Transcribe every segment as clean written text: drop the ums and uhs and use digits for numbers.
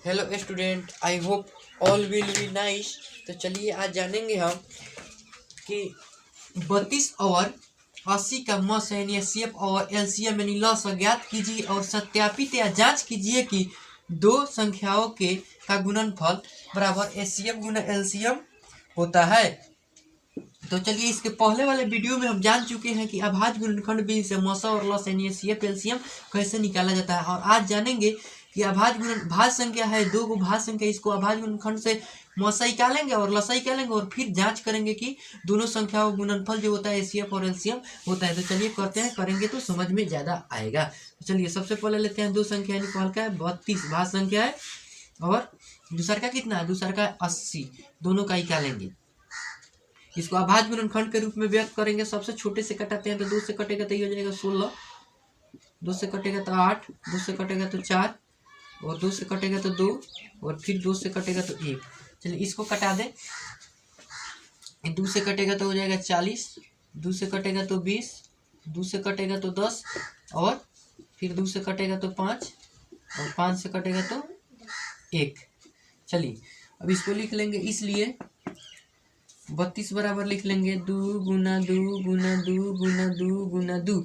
Hello student, I hope all will be nice. तो चलिए आज जानेंगे हम कि 32 और 80 का मस यानी एचसीएफ और एलसीएम यानी लॉस ज्ञात कीजिए और सत्यापित या जांच कीजिए कि दो संख्याओं के का गुणनफल बराबर एचसीएफ गुना एलसीएम होता है। तो चलिए इसके पहले वाले वीडियो में हम जान चुके हैं कि अभाज्य गुणनखंड विधि से मसा और लॉस यानी एचसीएफ एलसीएम कैसे निकाला जाता है, और आज जानेंगे कि भाज्य संख्या है दो को भाज्य संख्या, इसको अभाज्य गुणनखंड से मसा निकालेंगे और लसा निकालेंगे और फिर जांच करेंगे कि दोनों संख्याओं गुणनफल जो होता है एचसीएफ और एलसीएम होता है। तो चलिए करते हैं, करेंगे तो समझ में ज्यादा आएगा। तो चलिए सबसे पहले लेते हैं दो संख्या यानी पहल का है 32 भाज्य संख्या है और दूसरा का कितना है, दूसरा का 80, दोनों का निकालेंगे। इसको अभाज्य गुणनखंड के रूप में व्यक्त करेंगे। सबसे छोटे से कटाते हैं तो 2 से कटेगा तो ये हो जाएगा 16, 2 से कटेगा तो 8, 2 से कटेगा तो 4 और 2 से कटेगा तो 2 और फिर 2 से कटेगा तो 1। चलिए इसको कटा दें। 2 से कटेगा तो हो जाएगा 40, 2 से कटेगा तो 20, 2 से कटेगा तो 10 और फिर 2 से कटेगा तो 5 और 5 से कटेगा तो 1। चलिए अब इसको लिख लेंगे, इसलिए 32 बराबर लिख लेंगे 2 गुना 2 गुना 2 गुना 2 गुना 2,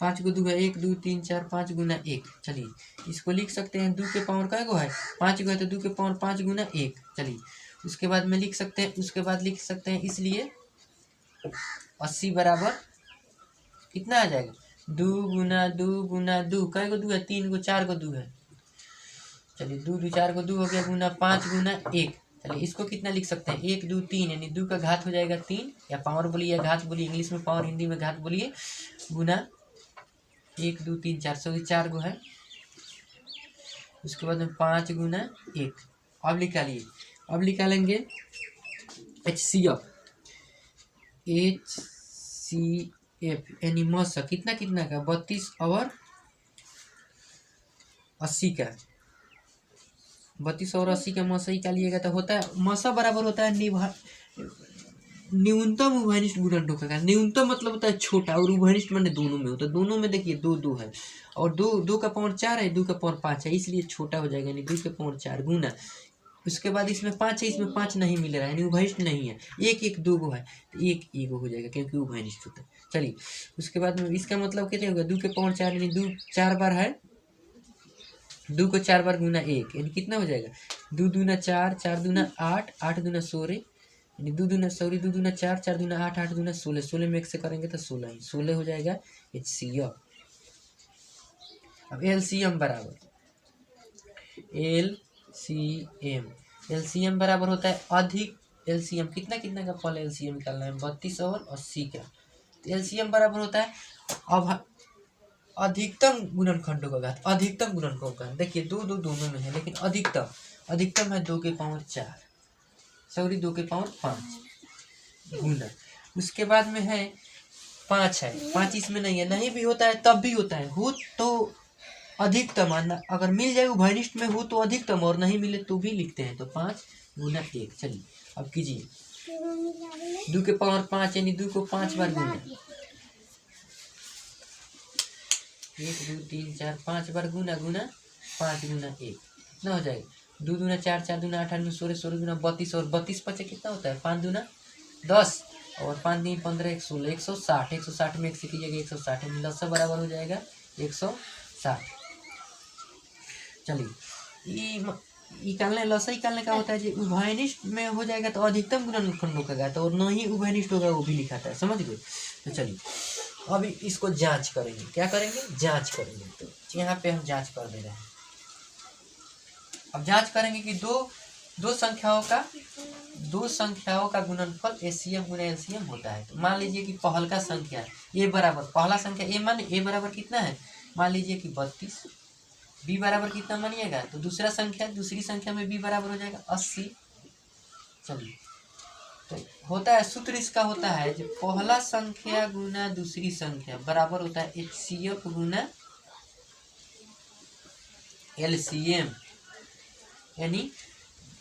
5 को 2 है 1 2 3 4 5 गुना 1। चलिए इसको लिख सकते हैं 2 के पावर का गो है 5 गो है तो 2 के पावर 5 गुना 1। चलिए उसके बाद में लिख सकते हैं, इसलिए 80 बराबर कितना आ जाएगा 2 गुना 2 गुना 2, कै गो 2 है 3 गो 4 गो 2 है। चलिए 2 2 4 को 2 हो गया गुना 5 गुना 1। चलिए इसको कितना लिख सकते हैं 1 2 3 यानी 2 का घात हो जाएगा 3, या पावर बोलिए या घात बोलिए, इंग्लिश में पावर हिंदी में घात बोलिए, गुना 1 2 3 4, सौ 4 गो है। उसके बाद में 5 गुना 1। अब निकालिए, अब निकालेंगे एचसीएफ यानी मसा कितना कितना का 32 और 80 का, 32 और 80 का मसा निकालिएगा तो होता है मसा बराबर होता है न्यूनतम उभयनिष्ठ गुणनफल का। न्यूनतम मतलब होता है छोटा और उभयनिष्ठ माने दोनों में होता है। दोनों में देखिए 2 2 है और 2 का पावर 4 है, 2 का पावर 5 है, इसलिए छोटा हो जाएगा यानी 2 के पावर 4 गुना। उसके बाद इसमें 5 है, इसमें 5 नहीं मिल रहा है यानी उभयनिष्ठ नहीं है। 1 1 2 गो है तो 1 1 हो जाएगा क्योंकि उभयनिष्ठ होता है। चलिए उसके बाद में इसका मतलब कितने होगा 2 के पावर 4 यानी 2 4 बार है, 2 को 4 बार गुना 1 यानी कितना हो जाएगा 2 दूना 4 4 दूना 8 8 दूना 16 यानी 2 दूना 4 4 दूना 8 8 दूना 16, 16 में 1 से करेंगे तो 16 हो जाएगा एचसीएफ। अब एलसीएम बराबर एलसीएम बराबर होता है अधिक एलसीएम, कितना कितना का फल एलसीएम निकालना है 32 और 80 का। तो एलसीएम बराबर होता है अब अधिकतम गुणनखंडों का घात, अधिकतम गुणनखंडों का। देखिए 2 2 दोनों में है लेकिन अधिकतम है 2 के पावर 4, सॉरी 2 के पावर 5 गुना। उसके बाद में है 5 है, 5 इसमें नहीं है, नहीं भी होता है तब भी होता है, हो तो अधिकतम अगर मिल जाए उभयनिष्ठ में हो तो अधिकतम और नहीं मिले तो भी लिखते हैं, तो 5 गुना 1। चलिए अब कीजिए 2 के पावर 5 यानी 2 को 5 बार गुना, 1 2 3 4 5 बार गुना गुना 5 गुना 1 कितना हो जाएगा 2 दूना 4 4 दूना 8 8 16 16 दूना 32 और 32 पचे कितना होता है 5 दूना 10 और 5 3 15 1 16 160, 160 में 1 से कीजिएगा 160 यानी लसा बराबर हो जाएगा 160। चलिए निकालने लसा निकालने का होता है जी उभयनिष्ठ में हो जाएगा तो अधिकतम गुणनखंडों का घात, और न ही उभयनिष्ठ होगा वो भी लिखाता है, समझ गए। तो चलिए अभी इसको जांच करेंगे, क्या करेंगे जांच करेंगे। तो यहाँ पे हम जांच कर दे रहे हैं। अब जांच करेंगे कि दो संख्याओं का गुणनफल एचसीएफ गुना एलसीएम होता है। तो मान लीजिए कि पहल का संख्या ए बराबर, पहला संख्या ए मान ए बराबर कितना है, मान लीजिए कि 32, बी बराबर कितना मानिएगा तो दूसरी संख्या में बी बराबर हो जाएगा 80। चलिए तो होता है सूत्र इसका होता है जो पहला संख्या गुना दूसरी संख्या बराबर होता है एचसीएफ गुना एलसीएम, यानी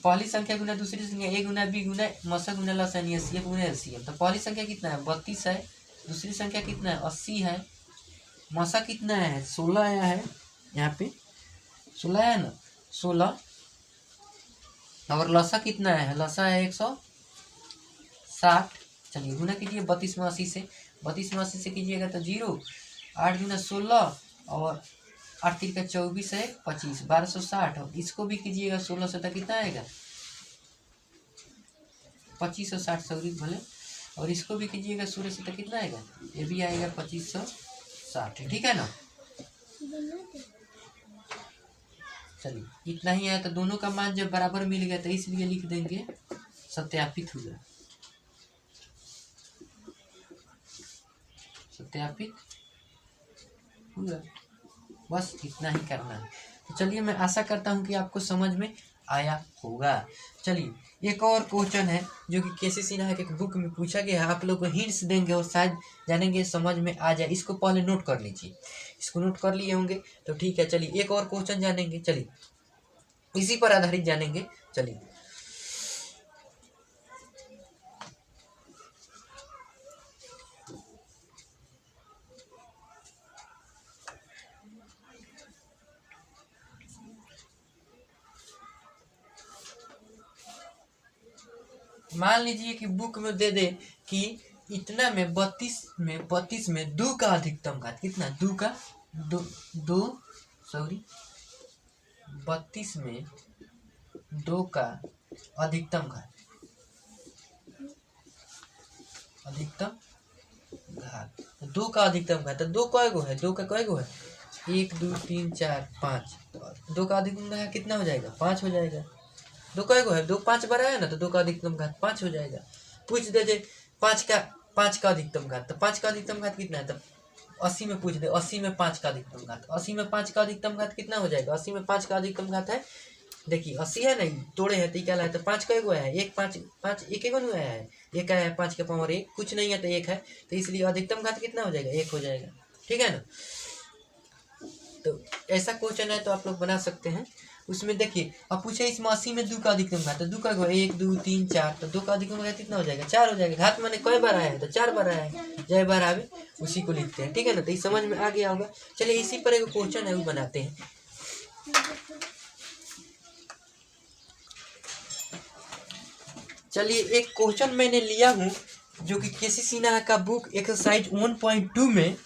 पहली संख्या गुना दूसरी संख्या ए गुना बी गुना मसा गुना लसा यानी एचसीएफ गुना एलसीएम। तो पहली संख्या कितना है 32 है, दूसरी संख्या कितना है 80 है, मसा कितना है 16 आया है, यहाँ पे 16 है ना 16 और लसा कितना है, लसा है 160। चलिए गुना कीजिए 32 में 80 से, 32 में 80 से कीजिएगा तो 0, 8 गुना 16 और 8 3 का 24 है 25, 1260। और इसको भी कीजिएगा 16 से तो कितना आएगा 2560 सॉरी भले, और इसको भी कीजिएगा 16 से तो कितना आएगा, ये भी आएगा 2560, ठीक है ना। चलिए इतना ही है, तो दोनों का मान जब बराबर मिल गया तो इसलिए लिख देंगे सत्यापित हुआ, सत्यापित हुआ। बस इतना ही करना है। तो चलिए मैं आशा करता हूँ कि आपको समझ में आया होगा। चलिए एक और क्वेश्चन है जो कि केसी सिन्हा के बुक में पूछा गया है, आप लोग को हिंट्स देंगे और शायद जानेंगे समझ में आ जाए। इसको पहले नोट कर लीजिए, इसको नोट कर लिए होंगे तो ठीक है। चलिए एक और क्वेश्चन जानेंगे, चलिए इसी पर आधारित जानेंगे। चलिए मान लीजिए कि बुक में दे दे कि इतना में 32 में 2 का अधिकतम घात कितना, 2 का 32 में 2 का अधिकतम घात, तो 2 का अधिकतम घात, तो 2 कय गो है, 2 का कय गो है, 1 2 3 4 5, 2 का अधिकतम घात कितना हो जाएगा, 5 हो जाएगा। 2 कय गो है, 2 5 बड़ा है ना, तो 2 का अधिकतम घात 5 हो जाएगा। पूछ दे 5 का अधिकतम घात, तो 5 का अधिकतम घात कितना है, तो 80 में पूछ दे 80 में 5 का अधिकतम घात, 80 में 5 का अधिकतम घात कितना हो जाएगा, 80 में 5 का अधिकतम घात है, देखिए 80 है नहीं, तोड़े है तो क्या है, तो 5 कय गो है, 1 5 5 एक गो आया है, एक आया है 5 के पावर 1, कुछ नहीं है तो 1 है, तो इसलिए अधिकतम घात कितना हो जाएगा, 1 हो जाएगा, ठीक है ना। तो ऐसा क्वेश्चन है तो आप लोग बना सकते हैं। उसमें देखिए अब पूछे इसमें 80 में 2 का अधिकतम घात, तो 2 का 1 2 3 4, तो 2 का अधिकतम घात कितना हो जाएगा, 4 हो जाएगा। घात माने कई बार आया है, तो 4 बार आया है, जय बार आवे उसी को लिखते हैं, ठीक है ना। तो ये समझ में आ गया होगा। चलिए इसी पर एक क्वेश्चन है वो बनाते हैं। चलिए एक क्वेश्चन मैंने लिया हूँ जो कि केसी सिन्हा का बुक एक्सरसाइज 1.2 में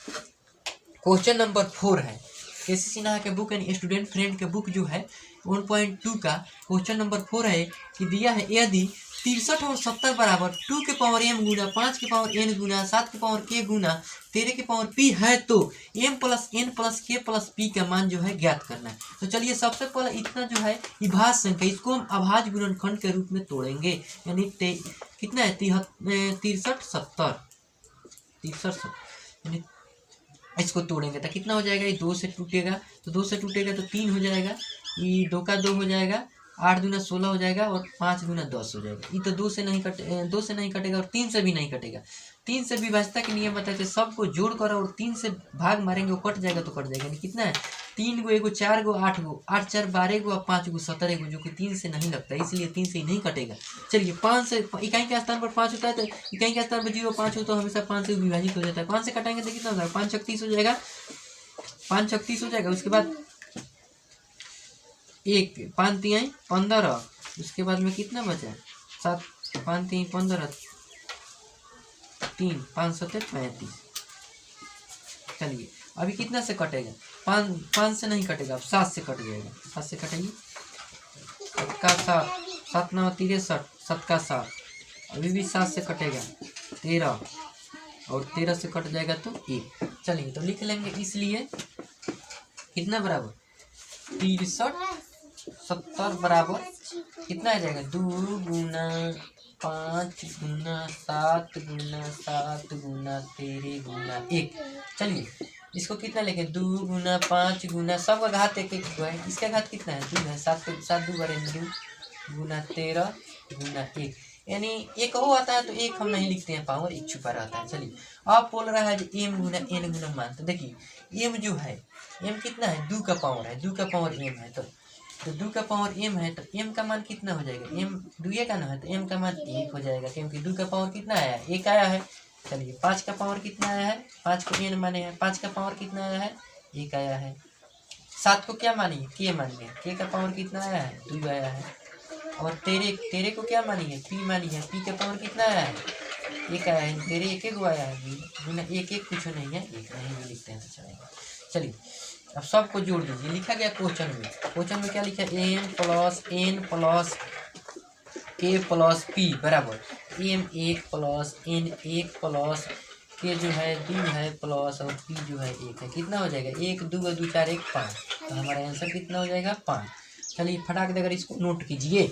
क्वेश्चन नंबर 4 है। केसी सिन्हा के बुक एंड स्टूडेंट फ्रेंड के बुक जो है 1.2 का क्वेश्चन नंबर 4 है कि दिया है यदि 63 और 70 बराबर 2 के पावर m गुना 5 के पावर n गुना 7 के पावर k गुना 13 के पावर p है तो m plus n plus k plus p का मान जो है ज्ञात करना है। तो चलिए सबसे पहले इतना जो है विभाज्य संख्या, इसको हम अभाज्य गुणनखंड के रूप में तोड़ेंगे, यानी कितना है 63 70 यानी इसको तोड़ेंगे तो कितना हो जाएगा, ये 2 से टूटेगा, तो 2 से टूटेगा तो 3 हो जाएगा, ये 2 का 2 हो जाएगा, 8 दूना 16 हो जाएगा और 5 दूना 10 हो जाएगा। ये तो 2 से नहीं कटेगा और 3 से भी नहीं कटेगा। 3 से विभाज्यता के नियम बताते सबको जोड़ कर और 3 से भाग मारेंगे, वो कट जाएगा तो कट जाएगा। यानी कितना है 3 गो, 1 गो 4 गो 8 गो, 8 4 12 गो और 5 गो 17 गो, जो कि 3 से नहीं लगता, इसलिए 3 से ही नहीं कटेगा। चलिए 5 से इकाई के स्थान पर 5 होता है, तो इकाई के स्थान पर 0 5 हो तो हमेशा 5 से विभाजित हो जाता है। 5 से कटाएंगे तो कितना होगा, 5 36 हो जाएगा, 5 36 हो जाएगा। उसके बाद 1 5 3 15, उसके बाद में कितना बचा 7 5 3 15 3 5 7 35। चलिए अभी कितना से कटेगा, 5 से नहीं कटेगा, अब 7 से कट जाएगा। 7 से कटेगी, 7 का 7 7 9 63, 7 का 7, अभी भी 7 से कटेगा 13 और 13 से कट जाएगा तो 1। चलिए तो लिख लेंगे, इसलिए कितना बराबर 63 70 बराबर कितना आ जाएगा 2 गुना 5 गुना 7 गुना 7 गुना 13 गुना 1। चलिए इसको कितना लेंगे 2 गुना 5 गुना, सबका घात एक एक है, इसका घात कितना है 2 है, 7 2 बार 2 गुना 13 गुना 1, यानी एक हो आता है तो एक हम नहीं लिखते हैं, पावर एक छुपा रहता है। चलिए अब बोल रहा है m गुना n गुना मान, तो देखिए m जो है m कितना है 2 का पावर है, 2 का पावर m है, तो 2 का पावर m है तो m का मान कितना हो जाएगा, m 2 का ना है तो m का मान 1 हो जाएगा, क्योंकि 2 का पावर कितना आया है 1 आया है। चलिए 5 का पावर कितना आया है, 5 को n माने हैं, 5 का पावर कितना आया है 1 आया है। 7 को क्या मानिए k मानिए, k का पावर कितना आया है 2 आया है। और तेरे तेरे को क्या मानी है, पी मानी है। पी का पावर कितना है, एक आया है। तेरे एक एक आया है, एक एक कुछ नहीं है, एक नहीं भी लिखते हैं तो चलेगा। चलिए अब सबको जोड़ दीजिए। लिखा गया क्वेश्चन में क्या लिखा है, एम प्लस एन प्लस ए प्लस पी बराबर एम एक प्लस एन एक प्लस के जो है 2 है प्लस और पी जो है 1 है। कितना हो जाएगा, 1 2 2 4 1 5। तो हमारा आंसर कितना हो जाएगा 5। चलिए फटाक देकर इसको नोट कीजिए।